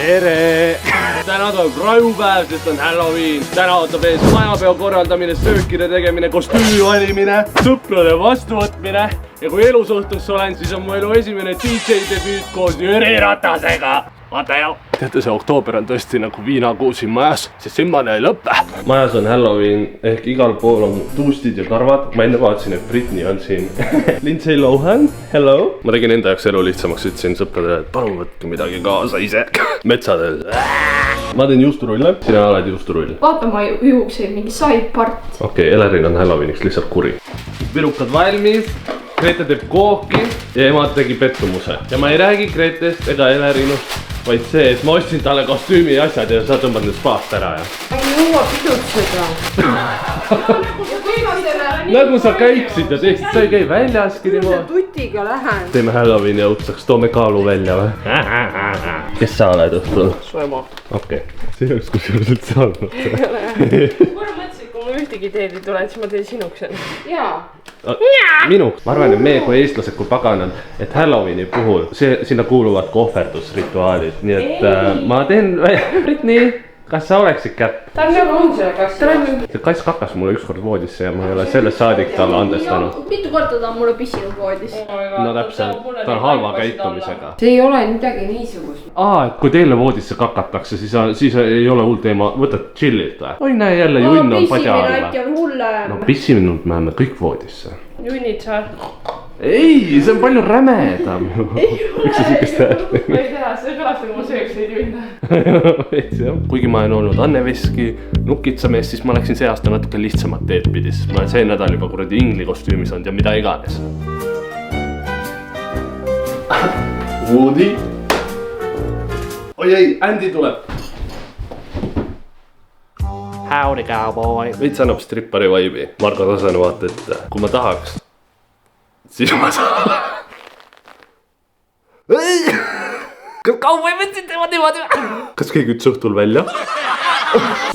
tere! Täna tuleb rajupäev, sest on Halloween. Täna ootab ees majapeo korraldamine, söökide tegemine, kostüümi valimine, sõprade vastuvõtmine. Ja kui elusuhtes olen, siis on mu elu esimene DJ debüüt koos Jüri Ratasega. Vaata jau! Teate, see oktoober on tõesti nagu viinakuu siin majas, sest simmane ei lõppe. Majas on Halloween, ehk igal pool on tuustid ja karvad. Ma enne vaatasin, et Britney on siin. Lindsay Lohan, hello! Ma tegin enda jaoks elu lihtsamaks, ütlesin sõpradele, et palun võtke midagi kaasa ise. Metsadel. Ma teen juusturulle, sina oled juusturull. Vaata, ma juuksin mingi saipart. Okei, Elerin on Halloweeniks lihtsalt kuri. Virukad valmis. Grete teeb kooki ja ema tegi pettumuse. Ja ma ei räägi Gretest ega Elerinust, vaid see, et ma ostsin talle kostüümi ja asjad ja sa tõmbad nüüd spaast ära ja... Ma ei jõua pidutseda. Nagu sa käiksid ja teeksid, sa ei käi väljaski niimoodi. Tutiga lähen. Teeme Halloweeni õudsaks, toome kaalu välja või? Kes sa oled õhtul? Su ema. Okei, see ei oleks kusjuures üldse olnud. Ma mõtlesin, kui ma ühtegi teed ei tule, siis ma teen sinuks. Jaa. Minuks. Ma arvan, et meie kui eestlased, kui paganad, et Halloweeni puhul sinna kuuluvad kohverdusrituaalid. Nii et ma teen... Britney, kas sa oleksid käpp? Ta on nagu on selle kass. See kass kakas mulle ükskord voodisse ja ma ei ole sellest saadik talle andestanud. Mitu korda ta on mulle pissinud voodis. No täpselt, ta on halva käitumisega. See ei ole midagi niisugust. Et kui teile voodisse kakatakse, siis ei ole hull teema, võtad chillilt või? Oi näe jälle junn on padja alla. Pissimine on hullem. No pissiminult me läheme kõik voodisse. Junnid sa? Ei, see on palju rämedam. Miks sa sikest häält? Ma ei tea, see kõlas nagu ma sööks neid junne. Kuigi ma olen olnud Anne Veski nukitsamees, siis ma läksin see aasta natuke lihtsamat teed pidi, sest ma olen see nädal juba kuradi ingli kostüümis olnud ja mida iganes. Woody. Oi ei, Andy tuleb. Howdy cowboy. Veits annab strippari vaibi. Margo Tasane vaata, et kui ma tahaks, siis ma saan. Kas cowboy võtsid tema niimoodi? Kas keegi ütles õhtul välja?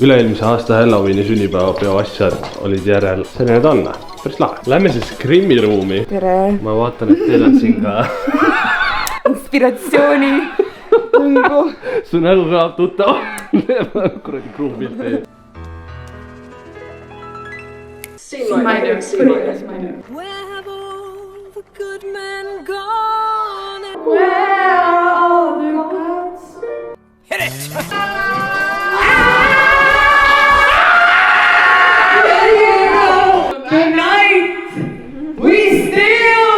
Üle-eelmise aasta Halloweeni sünnipäevapeo asjad olid järel. See need on, päris lahe. Lähme siis Grimmi ruumi. Tere. Ma vaatan, et teil on siin ka inspiratsiooni. Su nägu kõlab tuttav. Kuradi kruumilt teed. Minor. Where have all the good men gone? Where are all the gods? Hit it! Tonight we steal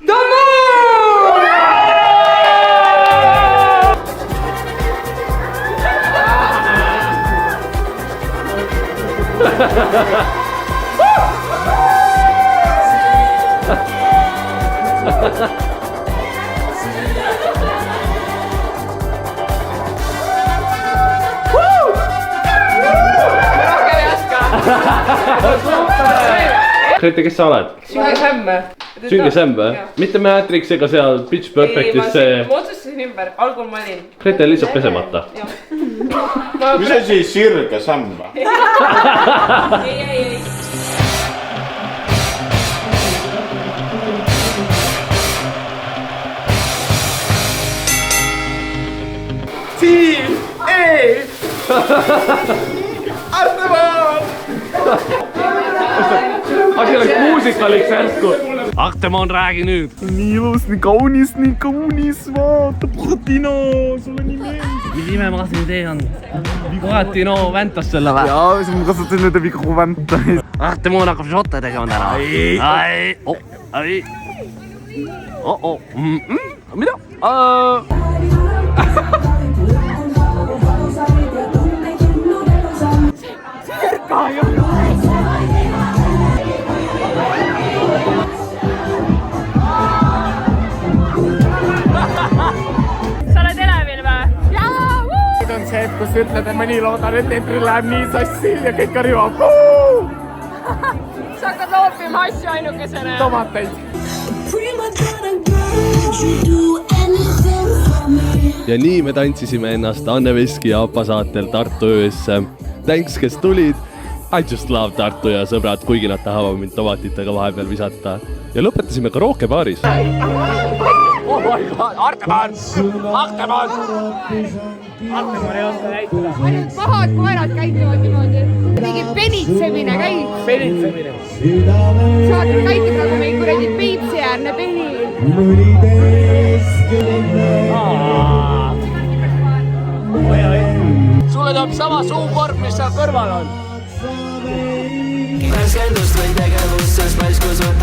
the moon! Grete, kes sa oled? Süngesämme. Süngesämme? Mitte Matrix ega seal Pitch Perfectis see... Ma otsustasin ümber, algul ma olin. Grete lihtsalt pesemata. Mis asi sirgesämm? Ei. Team A! Artemaan! Asi oleks muusikaliks järsku. Artemaan, räägi nüüd. Nii ilus, nii kaunis, vaata, Puhatino, sulle nii meeldib. Mis ime ma siin teen? Puhatino väntas selle või? Jaa, ma kasutasin nende vigu vänta. Artemaan hakkab šotte tegema täna. Mida? Sa oled elevil või? Jaa! Nüüd on see, et kus ütled, et mõni loodan, et eetril läheb nii sassi ja kõik karjuvad. Sa hakkad loopima asju ainukesena. Tomateid. Ja nii me tantsisime ennast Anne Veski ja Apa saatel Tartu öösse. Thanks, kes tulid. I just love Tartu ja sõbrad, kuigi nad tahavad mind tomatitega vahepeal visata. Ja lõpetasime karaoke baaris. Oh my God. Artemann! Artemann! ainult pahad koerad käituvad niimoodi. mingi penitsemine käib. Penitsemine. Saadud käitub nagu meil kuradi Peipsi-äärne peni. Sulle tuleb sama suukorv, mis seal kõrval on. värskendust või tegevust, sest paiskus on